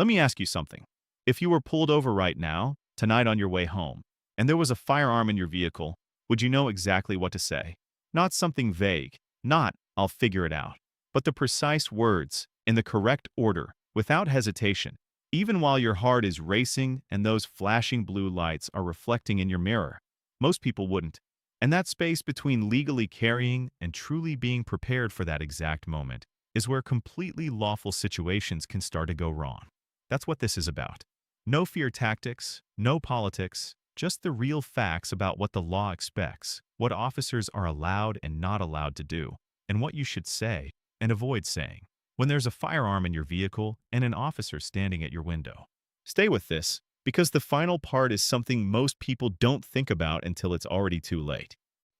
Let me ask you something. If you were pulled over right now, tonight on your way home, and there was a firearm in your vehicle, would you know exactly what to say? Not something vague, not, "I'll figure it out," but the precise words, in the correct order, without hesitation, even while your heart is racing and those flashing blue lights are reflecting in your mirror. Most people wouldn't. And that space between legally carrying and truly being prepared for that exact moment is where completely lawful situations can start to go wrong. That's what this is about. No fear tactics, no politics, just the real facts about what the law expects, what officers are allowed and not allowed to do, and what you should say and avoid saying when there's a firearm in your vehicle and an officer standing at your window. Stay with this, because the final part is something most people don't think about until it's already too late.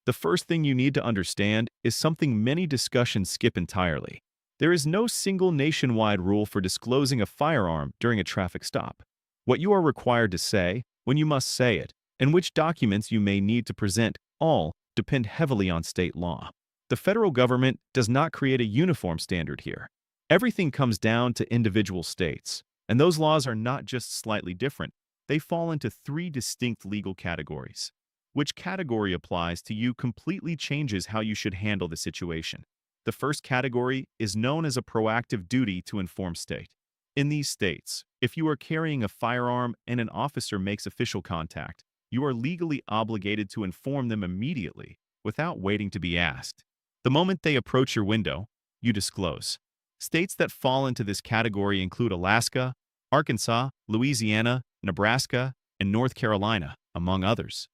The first thing you need to understand is something many discussions skip entirely. There is no single nationwide rule for disclosing a firearm during a traffic stop. What you are required to say, when you must say it, and which documents you may need to present all depend heavily on state law. The federal government does not create a uniform standard here. Everything comes down to individual states, and those laws are not just slightly different. They fall into three distinct legal categories. Which category applies to you completely changes how you should handle the situation. The first category is known as a proactive duty to inform state. In these states, if you are carrying a firearm and an officer makes official contact, you are legally obligated to inform them immediately without waiting to be asked. The moment they approach your window, you disclose. States that fall into this category include Alaska, Arkansas, Louisiana, Nebraska, and North Carolina, among others.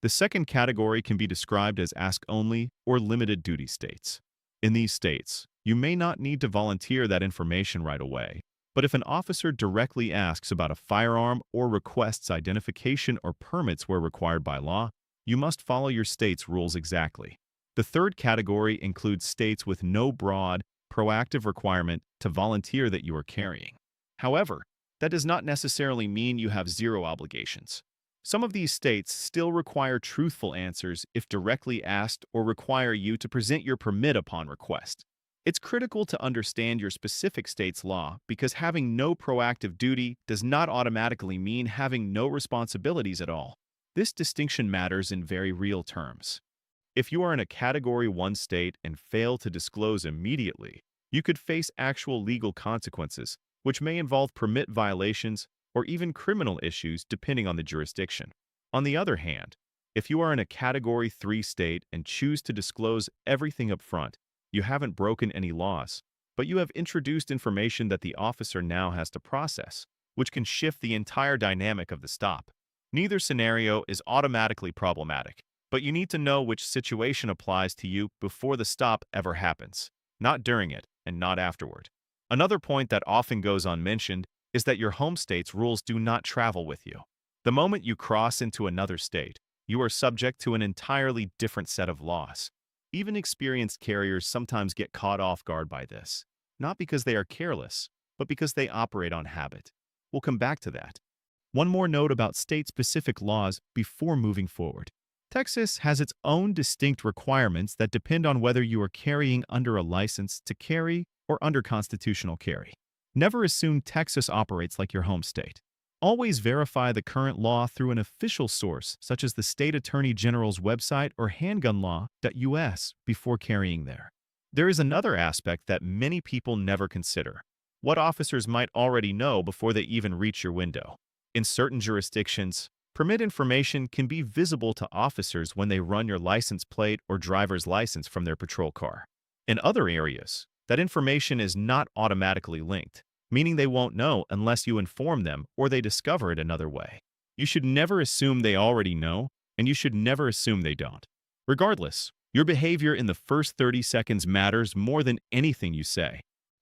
The second category can be described as ask-only or limited duty states. In these states, you may not need to volunteer that information right away, but if an officer directly asks about a firearm or requests identification or permits where required by law, you must follow your state's rules exactly. The third category includes states with no broad, proactive requirement to volunteer that you are carrying. However, that does not necessarily mean you have zero obligations. Some of these states still require truthful answers if directly asked or require you to present your permit upon request. It's critical to understand your specific state's law because having no proactive duty does not automatically mean having no responsibilities at all. This distinction matters in very real terms. If you are in a Category 1 state and fail to disclose immediately, you could face actual legal consequences, which may involve permit violations or even criminal issues depending on the jurisdiction. On the other hand, if you are in a Category 3 state and choose to disclose everything up front, you haven't broken any laws, but you have introduced information that the officer now has to process, which can shift the entire dynamic of the stop. Neither scenario is automatically problematic, but you need to know which situation applies to you before the stop ever happens, not during it and not afterward. Another point that often goes unmentioned is that your home state's rules do not travel with you. The moment you cross into another state, you are subject to an entirely different set of laws. Even experienced carriers sometimes get caught off guard by this, not because they are careless, but because they operate on habit. We'll come back to that. One more note about state-specific laws before moving forward. Texas has its own distinct requirements that depend on whether you are carrying under a license to carry or under constitutional carry. Never assume Texas operates like your home state. Always verify the current law through an official source, such as the State Attorney General's website or handgunlaw.us, before carrying there. There is another aspect that many people never consider: what officers might already know before they even reach your window. In certain jurisdictions, permit information can be visible to officers when they run your license plate or driver's license from their patrol car. In other areas, that information is not automatically linked, meaning they won't know unless you inform them or they discover it another way. You should never assume they already know, and you should never assume they don't. Regardless, your behavior in the first 30 seconds matters more than anything you say.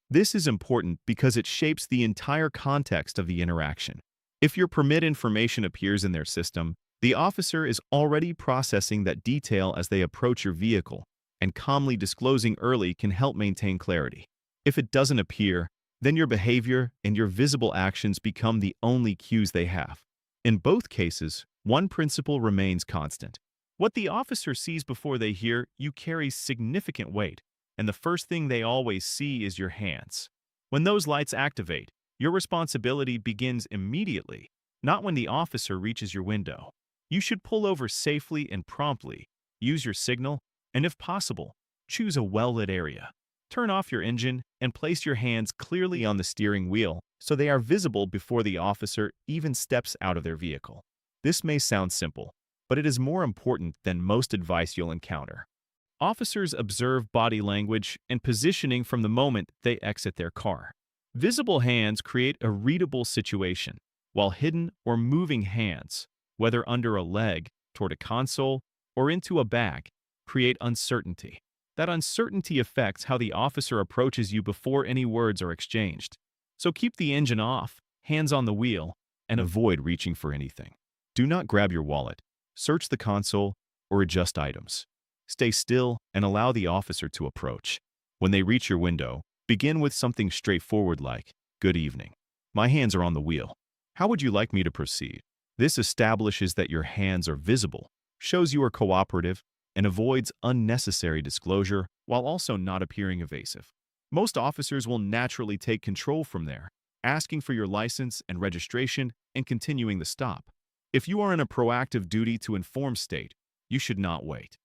This is important because it shapes the entire context of the interaction. If your permit information appears in their system, the officer is already processing that detail as they approach your vehicle, and calmly disclosing early can help maintain clarity. If it doesn't appear, then your behavior and your visible actions become the only cues they have. In both cases, one principle remains constant. What the officer sees before they hear you carries significant weight, and the first thing they always see is your hands. When those lights activate, Your responsibility begins immediately, not when the officer reaches your window. You should pull over safely and promptly, use your signal, and if possible, choose a well-lit area. Turn off your engine and place your hands clearly on the steering wheel so they are visible before the officer even steps out of their vehicle. This may sound simple, but it is more important than most advice you'll encounter. Officers observe body language and positioning from the moment they exit their car. Visible hands create a readable situation, while hidden or moving hands, whether under a leg, toward a console, or into a bag, create uncertainty. That uncertainty affects how the officer approaches you before any words are exchanged. So keep the engine off, hands on the wheel, and avoid reaching for anything. Do not grab your wallet, search the console, or adjust items. Stay still and allow the officer to approach. When they reach your window, begin with something straightforward like, "Good evening. My hands are on the wheel. How would you like me to proceed?" This establishes that your hands are visible, shows you are cooperative, and avoids unnecessary disclosure while also not appearing evasive. Most officers will naturally take control from there, asking for your license and registration and continuing the stop. If you are in a proactive duty to inform state, you should not wait.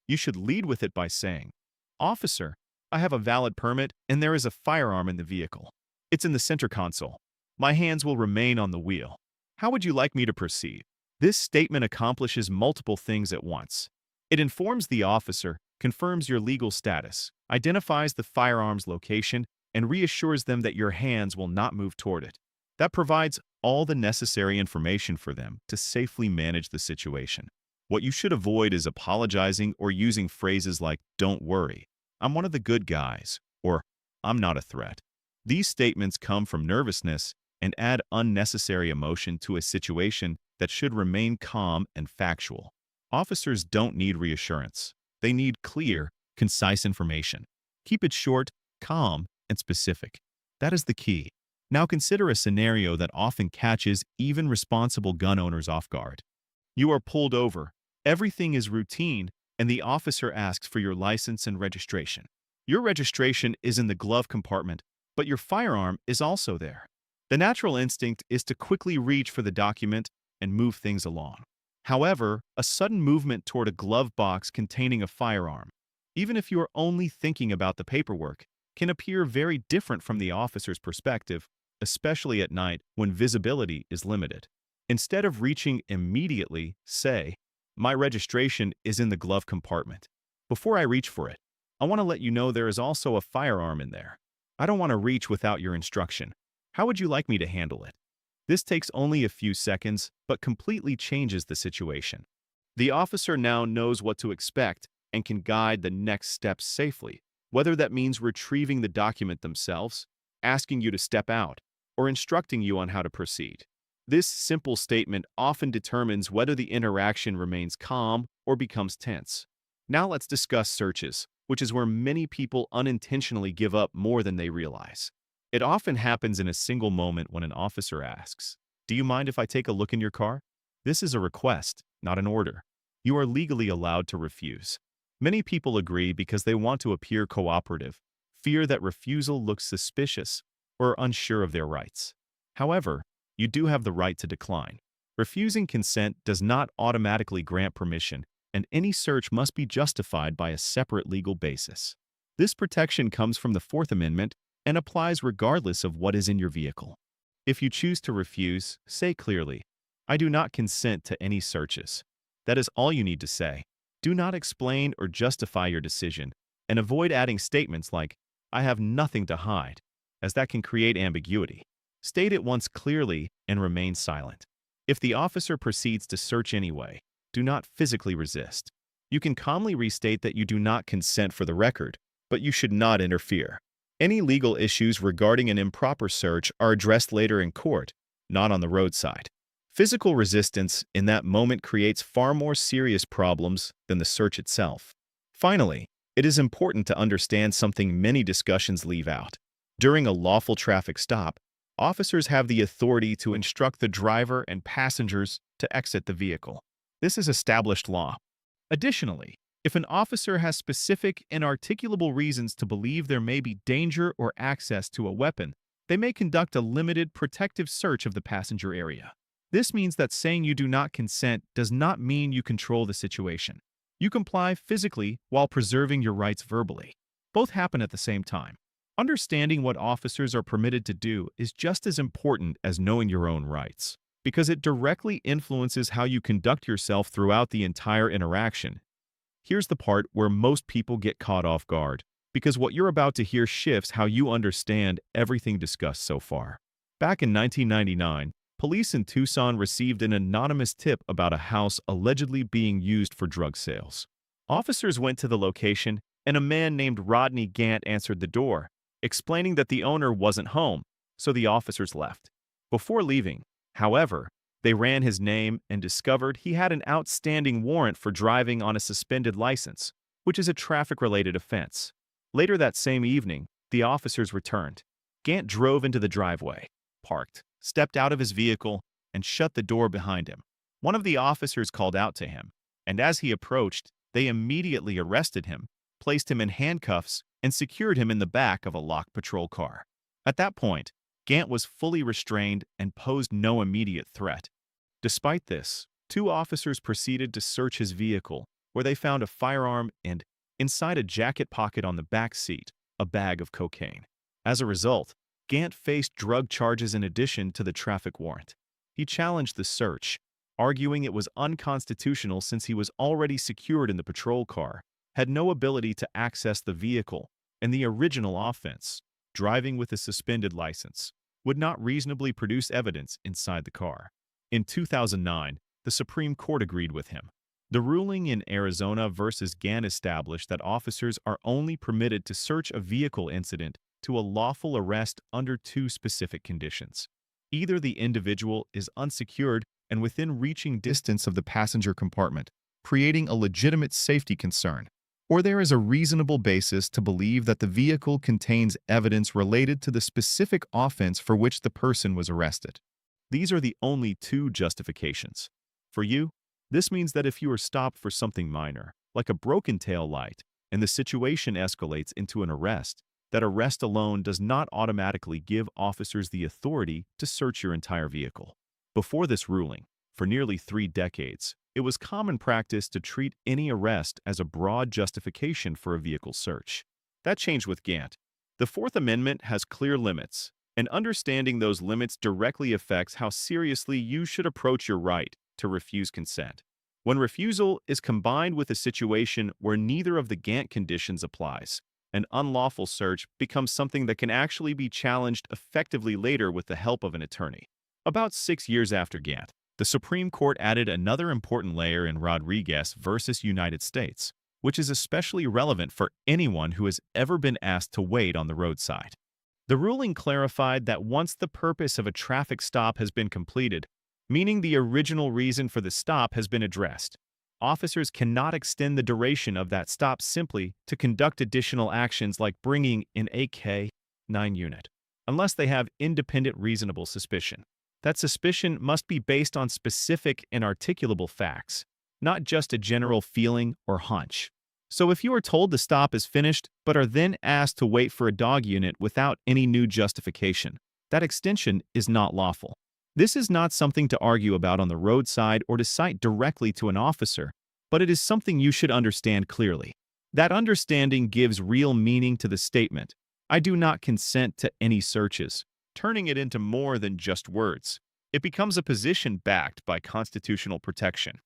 You should lead with it by saying, "Officer, I have a valid permit and there is a firearm in the vehicle. It's in the center console. My hands will remain on the wheel. How would you like me to proceed?" This statement accomplishes multiple things at once. It informs the officer, confirms your legal status, identifies the firearm's location, and reassures them that your hands will not move toward it. That provides all the necessary information for them to safely manage the situation. What you should avoid is apologizing or using phrases like, "Don't worry, I'm one of the good guys," or "I'm not a threat." These statements come from nervousness and add unnecessary emotion to a situation that should remain calm and factual. Officers don't need reassurance. They need clear, concise information. Keep it short, calm, and specific. That is the key. Now consider a scenario that often catches even responsible gun owners off guard. You are pulled over, everything is routine, and the officer asks for your license and registration. Your registration is in the glove compartment, but your firearm is also there. The natural instinct is to quickly reach for the document and move things along. However, a sudden movement toward a glove box containing a firearm, even if you are only thinking about the paperwork, can appear very different from the officer's perspective, especially at night when visibility is limited. Instead of reaching immediately, say, "My registration is in the glove compartment. Before I reach for it, I want to let you know there is also a firearm in there. I don't want to reach without your instruction. How would you like me to handle it?" This takes only a few seconds, but completely changes the situation. The officer now knows what to expect and can guide the next steps safely, whether that means retrieving the document themselves, asking you to step out, or instructing you on how to proceed. This simple statement often determines whether the interaction remains calm or becomes tense. Now let's discuss searches, which is where many people unintentionally give up more than they realize. It often happens in a single moment when an officer asks, "Do you mind if I take a look in your car?" This is a request, not an order. You are legally allowed to refuse. Many people agree because they want to appear cooperative, fear that refusal looks suspicious, or are unsure of their rights. However, you do have the right to decline. Refusing consent does not automatically grant permission, and any search must be justified by a separate legal basis. This protection comes from the Fourth Amendment and applies regardless of what is in your vehicle. If you choose to refuse, say clearly, "I do not consent to any searches." That is all you need to say. Do not explain or justify your decision, and avoid adding statements like, "I have nothing to hide," as that can create ambiguity. State it once clearly and remain silent. If the officer proceeds to search anyway, do not physically resist. You can calmly restate that you do not consent for the record, but you should not interfere. Any legal issues regarding an improper search are addressed later in court, not on the roadside. Physical resistance in that moment creates far more serious problems than the search itself. Finally, it is important to understand something many discussions leave out. During a lawful traffic stop, officers have the authority to instruct the driver and passengers to exit the vehicle. This is established law. Additionally, if an officer has specific and articulable reasons to believe there may be danger or access to a weapon, they may conduct a limited protective search of the passenger area. This means that saying you do not consent does not mean you control the situation. You comply physically while preserving your rights verbally. Both happen at the same time. Understanding what officers are permitted to do is just as important as knowing your own rights, because it directly influences how you conduct yourself throughout the entire interaction. Here's the part where most people get caught off guard, because what you're about to hear shifts how you understand everything discussed so far. Back in 1999, police in Tucson received an anonymous tip about a house allegedly being used for drug sales. Officers went to the location, and a man named Rodney Gant answered the door, explaining that the owner wasn't home, so the officers left. Before leaving, however, they ran his name and discovered he had an outstanding warrant for driving on a suspended license, which is a traffic-related offense. Later that same evening, the officers returned. Gant drove into the driveway, parked, stepped out of his vehicle, and shut the door behind him. One of the officers called out to him, and as he approached, they immediately arrested him, placed him in handcuffs, and secured him in the back of a locked patrol car. At that point, Gant was fully restrained and posed no immediate threat. Despite this, two officers proceeded to search his vehicle, where they found a firearm and, inside a jacket pocket on the back seat, a bag of cocaine. As a result, Gant faced drug charges in addition to the traffic warrant. He challenged the search, arguing it was unconstitutional since he was already secured in the patrol car, had no ability to access the vehicle, and the original offense, driving with a suspended license, would not reasonably produce evidence inside the car. In 2009, the Supreme Court agreed with him. The ruling in Arizona versus Gant established that officers are only permitted to search a vehicle incident to a lawful arrest under two specific conditions. Either the individual is unsecured and within reaching distance of the passenger compartment, creating a legitimate safety concern, or there is a reasonable basis to believe that the vehicle contains evidence related to the specific offense for which the person was arrested. These are the only two justifications. For you, this means that if you are stopped for something minor, like a broken tail light, and the situation escalates into an arrest, that arrest alone does not automatically give officers the authority to search your entire vehicle. Before this ruling, for nearly 3 decades, it was common practice to treat any arrest as a broad justification for a vehicle search. That changed with Gant. The Fourth Amendment has clear limits, and understanding those limits directly affects how seriously you should approach your right to refuse consent. When refusal is combined with a situation where neither of the Gant conditions applies, an unlawful search becomes something that can actually be challenged effectively later with the help of an attorney. About 6 years after Gant, the Supreme Court added another important layer in Rodriguez versus United States, which is especially relevant for anyone who has ever been asked to wait on the roadside. The ruling clarified that once the purpose of a traffic stop has been completed, meaning the original reason for the stop has been addressed, officers cannot extend the duration of that stop simply to conduct additional actions like bringing an AK-9 unit, unless they have independent reasonable suspicion. That suspicion must be based on specific and articulable facts, not just a general feeling or hunch. So if you are told the stop is finished but are then asked to wait for a dog unit without any new justification, that extension is not lawful. This is not something to argue about on the roadside or to cite directly to an officer, but it is something you should understand clearly. That understanding gives real meaning to the statement, "I do not consent to any searches," turning it into more than just words. It becomes a position backed by constitutional protection.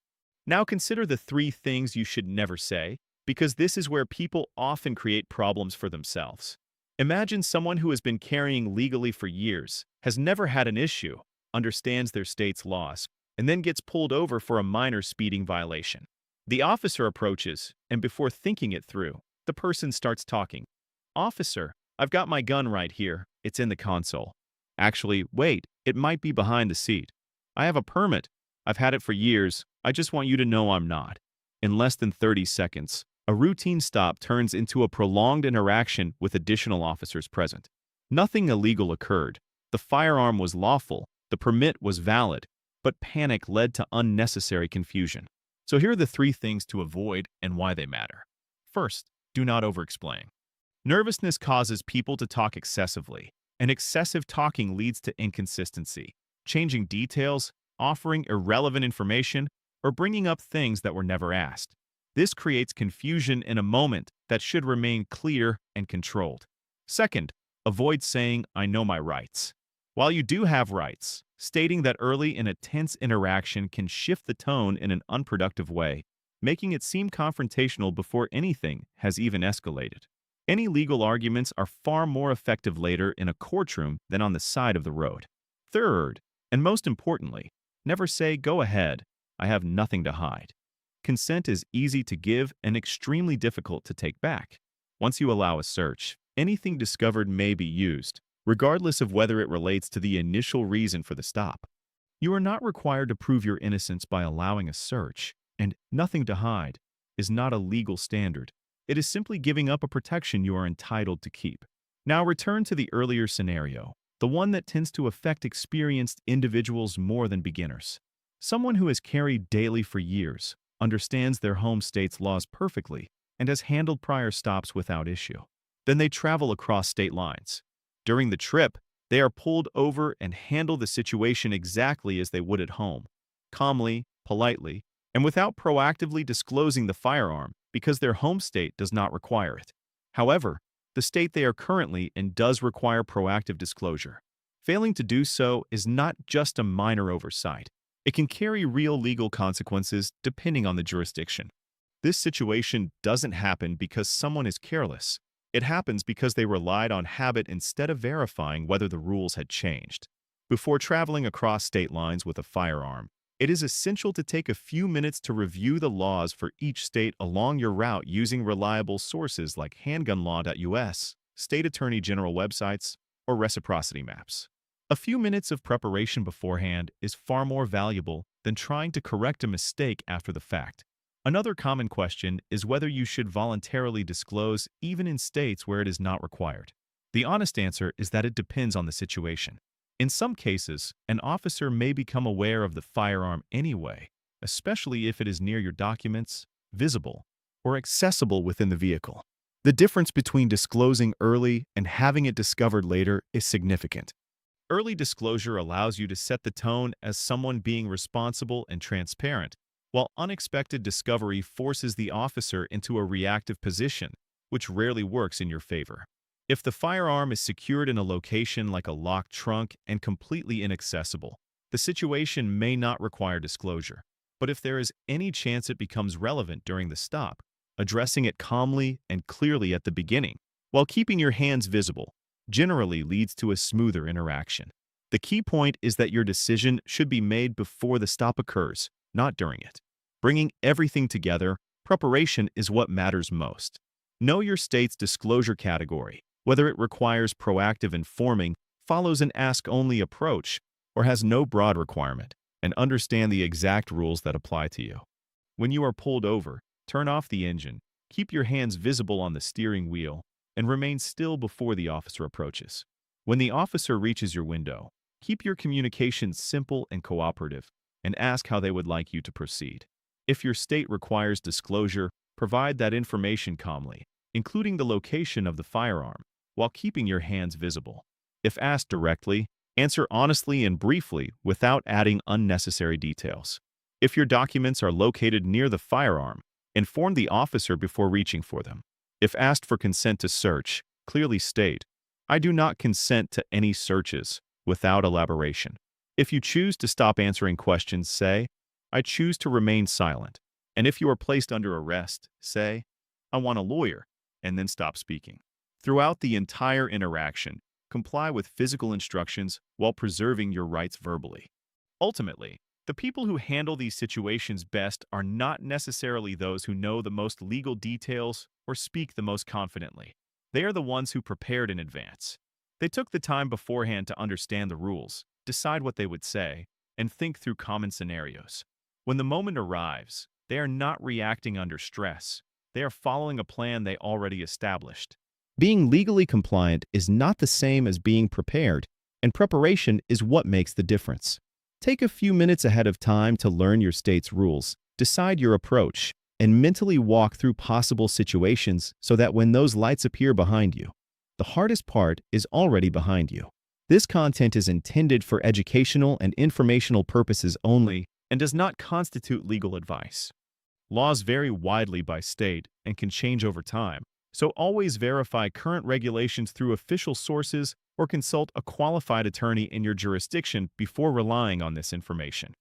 Now consider the 3 things you should never say, because this is where people often create problems for themselves. Imagine someone who has been carrying legally for years, has never had an issue, understands their state's laws, and then gets pulled over for a minor speeding violation. The officer approaches, and before thinking it through, the person starts talking. "Officer, I've got my gun right here. It's in the console. Actually, wait, it might be behind the seat. I have a permit. I've had it for years. I just want you to know I'm not." In less than 30 seconds, a routine stop turns into a prolonged interaction with additional officers present. Nothing illegal occurred. The firearm was lawful. The permit was valid. But panic led to unnecessary confusion. So here are the 3 things to avoid and why they matter. First, do not over-explain. Nervousness causes people to talk excessively, And excessive talking leads to inconsistency, changing details, offering irrelevant information, or bringing up things that were never asked. This creates confusion in a moment that should remain clear and controlled. Second, avoid saying, "I know my rights." While you do have rights, stating that early in a tense interaction can shift the tone in an unproductive way, making it seem confrontational before anything has even escalated. Any legal arguments are far more effective later in a courtroom than on the side of the road. Third, and most importantly, never say, "Go ahead, I have nothing to hide." Consent is easy to give and extremely difficult to take back. Once you allow a search, anything discovered may be used, regardless of whether it relates to the initial reason for the stop. You are not required to prove your innocence by allowing a search, and "nothing to hide" is not a legal standard. It is simply giving up a protection you are entitled to keep. Now return to the earlier scenario, the one that tends to affect experienced individuals more than beginners. Someone who has carried daily for years, understands their home state's laws perfectly, and has handled prior stops without issue. Then they travel across state lines. During the trip, they are pulled over and handle the situation exactly as they would at home, calmly, politely, and without proactively disclosing the firearm because their home state does not require it. However, the state they are currently in does require proactive disclosure. Failing to do so is not just a minor oversight. It can carry real legal consequences depending on the jurisdiction. This situation doesn't happen because someone is careless. It happens because they relied on habit instead of verifying whether the rules had changed. Before traveling across state lines with a firearm, it is essential to take a few minutes to review the laws for each state along your route using reliable sources like handgunlaw.us, state attorney general websites, or reciprocity maps. A few minutes of preparation beforehand is far more valuable than trying to correct a mistake after the fact. Another common question is whether you should voluntarily disclose even in states where it is not required. The honest answer is that it depends on the situation. In some cases, an officer may become aware of the firearm anyway, especially if it is near your documents, visible, or accessible within the vehicle. The difference between disclosing early and having it discovered later is significant. Early disclosure allows you to set the tone as someone being responsible and transparent, while unexpected discovery forces the officer into a reactive position, which rarely works in your favor. If the firearm is secured in a location like a locked trunk and completely inaccessible, the situation may not require disclosure. But if there is any chance it becomes relevant during the stop, addressing it calmly and clearly at the beginning, while keeping your hands visible, generally leads to a smoother interaction. The key point is that your decision should be made before the stop occurs, not during it. Bringing everything together, preparation is what matters most. Know your state's disclosure category, whether it requires proactive informing, follows an ask-only approach, or has no broad requirement, and understand the exact rules that apply to you. When you are pulled over, turn off the engine, keep your hands visible on the steering wheel, and remain still before the officer approaches. When the officer reaches your window, keep your communications simple and cooperative, and ask how they would like you to proceed. If your state requires disclosure, provide that information calmly, including the location of the firearm, while keeping your hands visible. If asked directly, answer honestly and briefly without adding unnecessary details. If your documents are located near the firearm, inform the officer before reaching for them. If asked for consent to search, clearly state, "I do not consent to any searches," without elaboration. If you choose to stop answering questions, say, "I choose to remain silent." And if you are placed under arrest, say, "I want a lawyer," and then stop speaking. Throughout the entire interaction, comply with physical instructions while preserving your rights verbally. Ultimately, the people who handle these situations best are not necessarily those who know the most legal details or speak the most confidently. They are the ones who prepared in advance. They took the time beforehand to understand the rules, decide what they would say, and think through common scenarios. When the moment arrives, they are not reacting under stress. They are following a plan they already established. Being legally compliant is not the same as being prepared, and preparation is what makes the difference. Take a few minutes ahead of time to learn your state's rules, decide your approach, and mentally walk through possible situations so that when those lights appear behind you, the hardest part is already behind you. This content is intended for educational and informational purposes only and does not constitute legal advice. Laws vary widely by state and can change over time, so always verify current regulations through official sources or consult a qualified attorney in your jurisdiction before relying on this information.